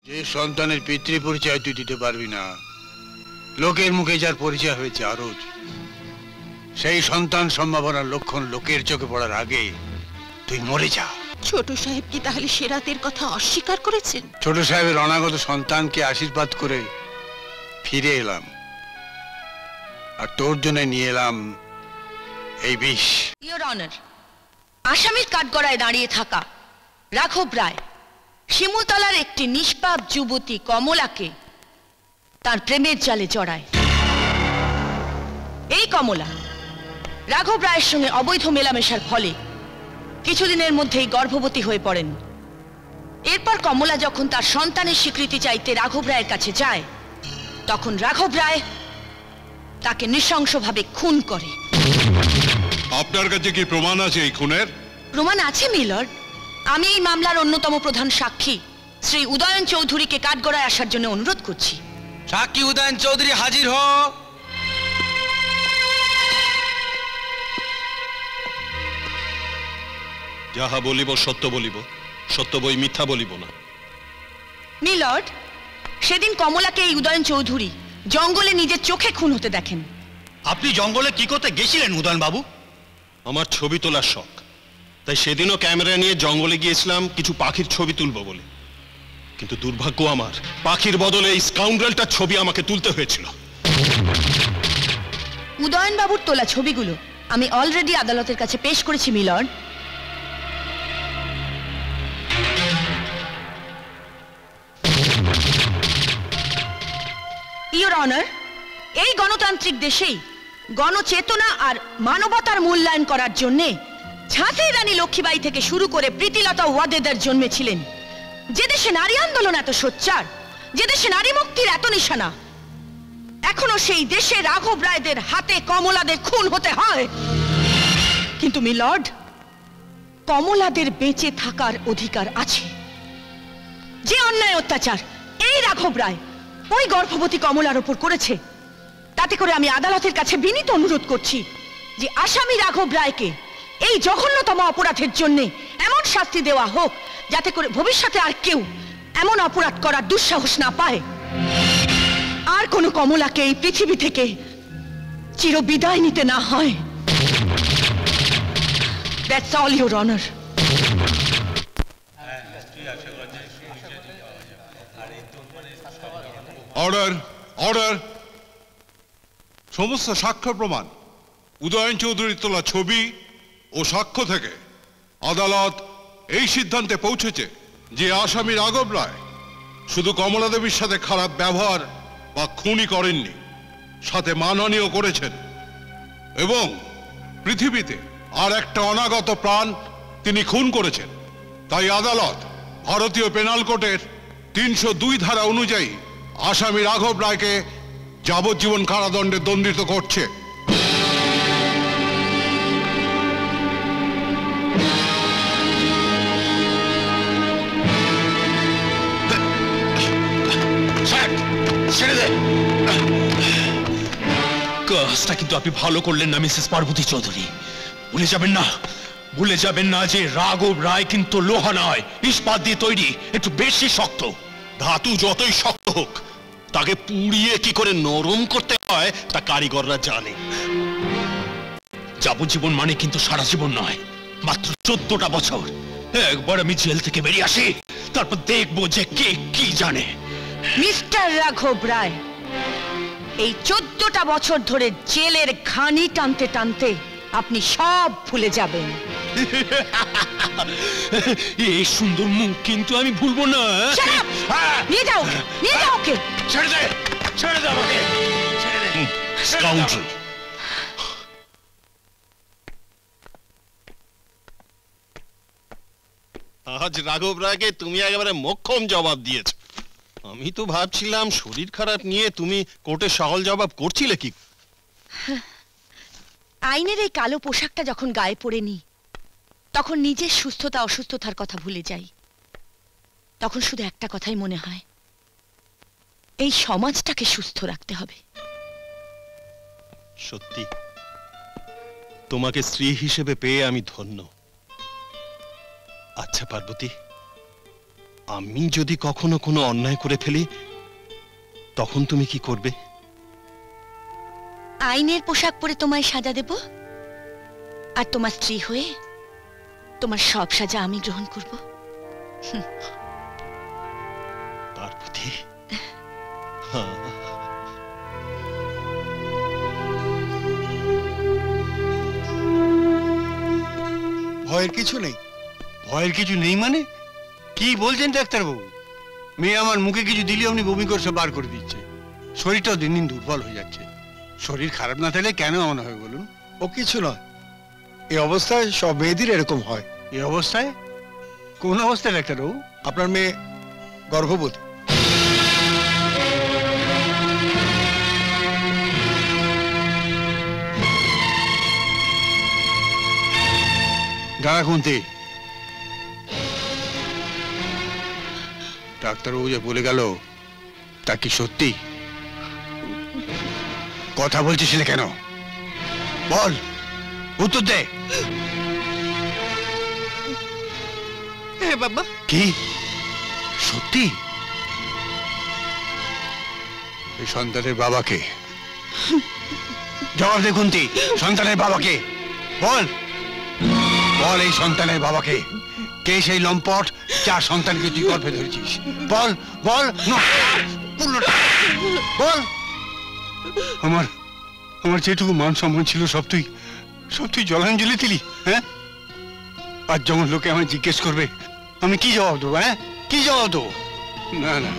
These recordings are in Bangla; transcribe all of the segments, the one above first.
যে সন্তানের পিতৃ পরিচয় তুই দিতে পারবি না, লোকের মুখে যার পরিচয় হয়েছে আরজ, সেই সন্তান সম্ভাবনার লক্ষণ লোকের চোখে পড়ার আগে তুই মরে যা। ছোট সাহেব কি তাহলে সে রাতের কথা অস্বীকার করেছেন? ছোট সাহেবের অনাগত সন্তানকে আশীর্বাদ করে ফিরে এলাম, আর তোর জন্য নিয়ে এলাম এই বিষ। ইওর অনার, আসামির কাঠগড়ায় দাঁড়িয়ে থাকা রাঘব রায় শিমুলতলার একটি নিষ্পাপ যুবতী কমলাকে তার প্রেমের জালে জড়ায়। এই কমলা রাঘব রায়ের সঙ্গে অবৈধ মেলামেশার ফলে কিছুদিনের মধ্যেই গর্ভবতী হয়ে পড়েন। এরপর কমলা যখন তার সন্তানের স্বীকৃতি চাইতে রাঘব রায়ের কাছে যায়, তখন রাঘব রায় তাকে নৃশংসভাবে খুন করে। আপনার কাছে কি প্রমাণ আছে এই খুনের? প্রমাণ আছে মিলর্ড। আমি এই মামলার অন্যতম প্রধান সাক্ষী শ্রী উদয়ন চৌধুরীকে কাঠগড়ায় আসার জন্য অনুরোধ করছি। সাক্ষী উদয়ন চৌধুরী হাজির হ। যাহা বলিব সত্য বলিব, সত্য বই মিথ্যা বলিব না। মিলর্ড, সেদিন কমলাকে এই উদয়ন চৌধুরী জঙ্গলে নিজের চোখে খুন হতে দেখেন। আপনি জঙ্গলে কি করতে গেছিলেন উদয়ন বাবু? আমার ছবি তোলার শখ, তাই সেদিনও ক্যামেরা নিয়ে জঙ্গলে গিয়েছিলাম কিছু পাখির ছবি তুলব বলে। কিন্তু দুর্ভাগ্য আমার, পাখির বদলে এই স্কাউন্ডারটার ছবি আমাকে তুলতে হয়েছিল। উদয়ন বাবুর তোলা ছবিগুলো আমি অলরেডি আদালতের কাছে পেশ করেছি মিলর্ড। ইওর অনার, এই গণতান্ত্রিক দেশেই গণচেতনা আর মানবতার মূল্যায়ন করার জন্যে ঝাঁসি রানী লক্ষ্মীবাই থেকে শুরু করে প্রীতিলতা ওয়াদেদার জন্মেছিলেন। যে দেশে নারী আন্দোলন এত সোচ্চার, যে দেশে নারী মুক্তির এত নিশানা, এখনো সেই দেশে রাঘব রায়দের হাতে কমলাদের খুন হতে হয়। কিন্তু মিলর্ড, কমলাদের বেঁচে থাকার অধিকার আছে। যে অন্যায় অত্যাচার এই রাঘব রায় ওই গর্ভবতী কমলার উপর করেছে, তাতে করে আমি আদালতের কাছে বিনীত অনুরোধ করছি যে আসামি রাঘব রায়কে এই জঘন্যতম অপরাধের জন্য এমন শাস্তি দেওয়া হোক যাতে করে ভবিষ্যতে আর কেউ এমন অপরাধ করার দুঃসাহস না পায়, আর কোনো কমলাকে এই পৃথিবী থেকে চিরবিদায় নিতে না হয়। That's all, Your Honor. Order, order. সমস্ত সাক্ষ্য প্রমাণ, উদয়ন চৌধুরীর তোলা ছবি ও সাক্ষ্য থেকে আদালত এই সিদ্ধান্তে পৌঁছেছে যে আসামি রাঘব রায় শুধু কমলা দেবীর সাথে খারাপ ব্যবহার বা খুনই করেননি, সাথে মানহানিও করেছেন, এবং পৃথিবীতে আর একটা অনাগত প্রাণ তিনি খুন করেছেন। তাই আদালত ভারতীয় পেনাল কোডের 302 ধারা অনুযায়ী আসামি রাঘব রায়কে যাবজ্জীবন কারাদণ্ডে দণ্ডিত করছে। কাজটা কিন্তু আপনি ভালো করলেন না মিসেস পার্বতী চৌধুরী। ভুলে যাবেন না, ভুলে যাবেন না যে রাঘব রায় কিন্তু লোহা নয়, ইস্পাত দিয়ে তৈরি, একটু বেশি শক্ত। ধাতু যতই শক্ত হোক, তাকে পুড়িয়ে কি করে নরম করতে হয় তা কারিগররা জানে। যাবজ্জীবন মানে কিন্তু সারা জীবন নয়, মাত্র 14টা বছর। একবার আমি জেল থেকে বেরিয়ে আসি, তারপর দেখবো যে কে কি জানে। মিস্টার রাঘব রায়, এই 14টা বছর ধরে জেলের ঘানি টানতে টানতে আপনি সব ভুলে যাবেন। এই সুন্দর মুখ কিন্তু আমি ভুলবো না। নিয়ে যাও, নিয়ে যাও ওকে। ছেড়ে দে, ছেড়ে দে আমাকে, ছেড়ে দে। স্কাউন্ডার। আজ রাঘব রায়কে তুমি একেবারে মোক্ষম জবাব দিয়েছ। আমি তো ভাবছিলাম শরীর খারাপ নিয়ে তুমি কোর্টে সহল জবাব করছিলে কি। আইনের এই কালো পোশাকটা যখন গায়ে পড়ে নি, তখন নিজের সুস্থতা অসুস্থতার কথা ভুলে যাই। তখন শুধু একটা কথাই মনে হয়, এই সমাজটাকে সুস্থ রাখতে হবে। সত্যি তোমাকে স্ত্রী হিসেবে পেয়ে আমি ধন্য। আচ্ছা পার্বতী, আমি যদি কখনো কোনো অন্যায় করে ফেলি তখন তুমি কি করবে? আইনের পোশাক পরে তোমায় সাজা দেব, আর তোমার স্ত্রী হয়ে তোমার সব সাজা আমি গ্রহণ করব। পার্বতী, ভয়ের কিছু নেই। ভয়ের কিছু নেই মানে কি বলছেন ডাক্তারবাবু? মেয়ে আমার মুখে কিছু দিলে আপনি বমি করে সব বার করে দিচ্ছে। শরীরটাও দিন দিন দুর্বল হয়ে যাচ্ছে। শরীর খারাপ না থাকলে কেন এমন হয় বলুন? ও কিছু নয়, এই অবস্থায় সব মেয়েদের এরকম হয়। এই অবস্থায়? কোন অবস্থায় ডাক্তারবাবু? আপনার মেয়ে গর্ভবতী। দাঁড়া কুন্তি, ডাক্তারবাবু যে বলে গেল তা কি সত্যি? কথা বলছিস না কেন? বল, উত্তর দে। হ্যাঁ বাবা। কি সত্যি? এই সন্তানের বাবাকে জবাব দে কুন্তি, সন্তানের বাবাকে বল। বল এই সন্তানের বাবাকে কে সেই লম্পট যার সন্তানকে তুই গর্ভে ধরেছিস? বল বল বল। আমার আমার যেটুকু মান সম্মান ছিল সব তুই জলাঞ্জলি দিলি, হ্যাঁ? আজ যেমন লোকে আমায় জিজ্ঞেস করবে আমি কি জবাব দেবো? হ্যাঁ, কি জবাব দেবো? না না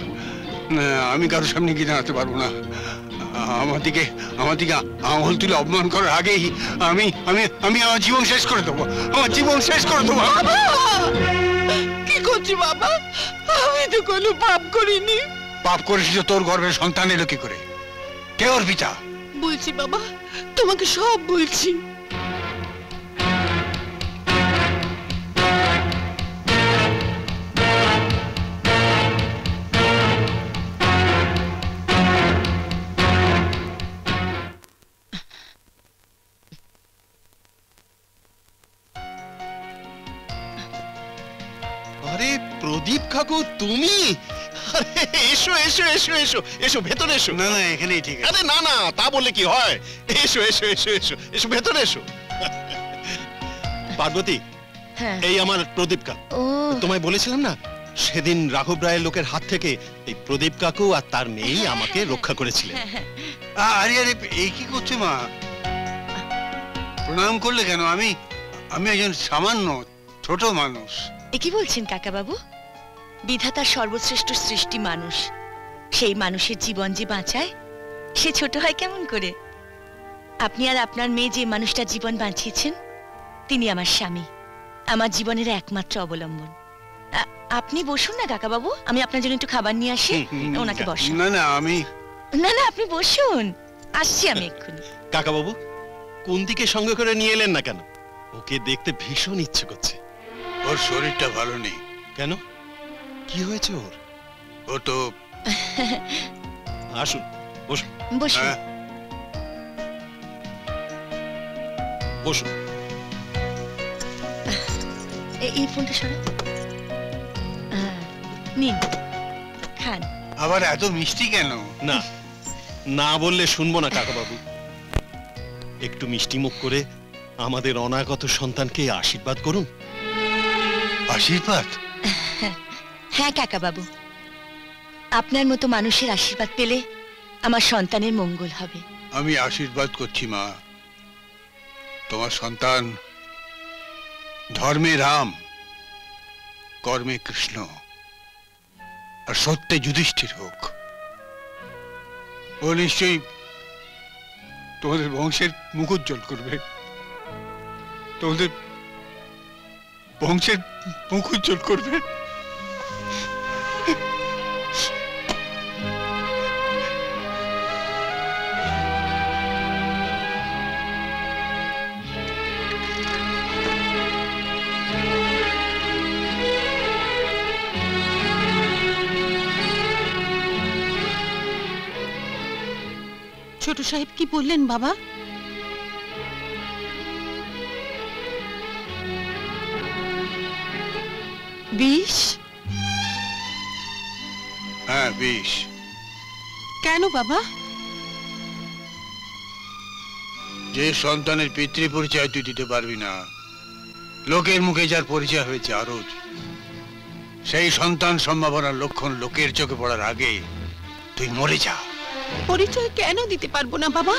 না, আমি কারোর সামনে গিয়ে দাঁড়াতে পারবো না। আমার দিকে আঙুল তুলে অপমান করার আগেই আমি আমি আমি আমার জীবন শেষ করে দেবো। আমার জীবন শেষ করে দেবো। কি করছি বাবা? আমি তো কোনো পাপ করিনি। পাপ করেছিস তো তোর গর্ভের সন্তান এলো কি করে? কে ওর পিতা? বলছি বাবা, তোমাকে সব বলছি। আরে প্রদীপ কাকু, তুমি? আরে এসো এসো এসো এসো এসো, ভেতরে এসো। না না, এখানেই ঠিক আছে। আরে না না, তা বললে কি হয়? এসো এসো এসো এসো এসো, ভেতরে এসো। পার্বতী, হ্যাঁ। এই আমার প্রদীপ কাকু। ও, তোমায় বলেছিলাম না সেদিন রাঘব রায়ের লোকের হাত থেকে এই প্রদীপ কাকু আর তার মেয়েই আমাকে রক্ষা করেছিলেন। আরে আরে, এই কি করছে মা? প্রণাম করলে কেন? আমি একজন সামান্য ছোট মানুষ। এ কি বলছেন কাকা বাবু? বিধাতার সর্বশ্রেষ্ঠ সৃষ্টি মানুষ, সেই মানুষের জীবন যে বাঁচায় সে ছোট হয় কেমন করে? আপনি আর আপনার মেয়ে যে মানুষটার জীবন বাঁচিয়েছেন তিনি আমার স্বামী, আমার জীবনের একমাত্র অবলম্বন। আপনি বসুন না কাকা বাবু, আমি আপনার জন্য একটু খাবার নিয়ে আসি। ওনাকে বসুন। না না, আমি না না, আপনি বসুন, আসছি আমি এক্ষুনি। কাকা বাবু, কুন্তিকে সঙ্গে করে নিয়ে এলেন না কেন? ওকে দেখতে ভীষণ ইচ্ছে করছে। ওর শরীরটা ভালো নেই। কেন, কি হয়েছে ওর? ও তো আসুন বসুন বসুন। হ্যাঁ, বসুন। এই ফোনটা সরান। নিন, খান। আবার এত মিষ্টি কেন? না, না বললে শুনবো না কাকা বাবু। একটু মিষ্টি মুখ করে আমাদের অনাগত সন্তানকে আশীর্বাদ করুন। আশীর্বাদ? হ্যাঁ কাকা বাবু, আপনার মতো মানুষের আশীর্বাদ পেলে আমার সন্তানের মঙ্গল হবে। আমি আশীর্বাদ করছি মা, তোমার সন্তান ধর্মে রাম, কর্মে কৃষ্ণ, আর সত্যে যুধিষ্ঠির হোক। ও নিশ্চয়ই তোমাদের বংশের মুখ উজ্জ্বল করবে, তোমাদের বংশের মুখ উজ্জ্বল করবে। ছোট সাহেব কি বললেন বাবা? বিষ? হ্যাঁ, বিষ। কেন বাবা? যে সন্তানের পিতৃ পরিচয় তুই দিতে পারবি না, লোকের মুখে যার পরিচয় হয়েছে আরজ, সেই সন্তান সম্ভাবনার লক্ষণ লোকের চোখে পড়ার আগে তুই মরে যা। পরিচয় কেন দিতে পারবো না বাবা?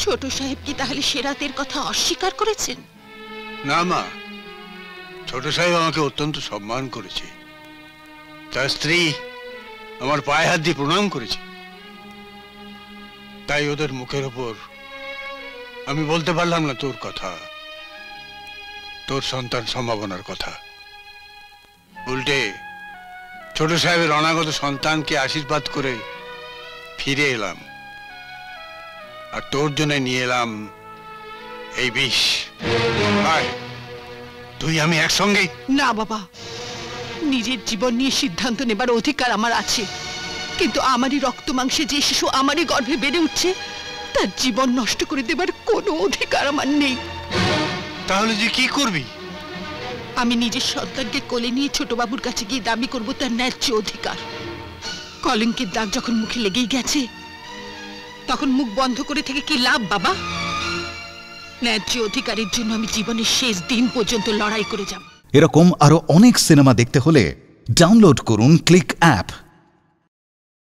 ছোট সাহেব কি তাহলে সে রাতের কথা অস্বীকার করেছেন? না মা, ছোট সাহেব আমাকে অত্যন্ত সম্মান করেছে, তার স্ত্রী আমার পায়ে হাত দিয়ে প্রণাম করেছে, তাই ওদের মুখের ওপর আমি বলতে পারলাম না তোর কথা, তোর সন্তান সম্ভাবনার কথা। উল্টে ছোট সাহেবের অনাগত সন্তানকে আশীর্বাদ করে ফিরে এলাম, আর তোর জন্য নিয়ে এলাম এই বিষ। আয়, তুই আমি একসঙ্গে। না বাবা, নিজের জীবন নিয়ে সিদ্ধান্ত নেবার অধিকার আমার আছে, কিন্তু আমারই রক্ত মাংসে যে শিশু আমারই গর্ভে বেড়ে উঠছে তার জীবন নষ্ট করে দেবার কোনো অধিকার আমার নেই। তাহলে তুই কি করবি? আমি নিজের সন্তানকে কোলে নিয়ে ছোট বাবুর কাছে গিয়ে দাবি করব তার ন্যায্য অধিকার। কলঙ্কের দাগ যখন মুখে লেগেই গেছে, তখন মুখ বন্ধ করে থেকে কি লাভ বাবা? ন্যায্য অধিকারের জন্য আমি জীবনের শেষ দিন পর্যন্ত লড়াই করে যাব। এরকম আরো অনেক সিনেমা দেখতে হলে ডাউনলোড করুন ক্লিক অ্যাপ।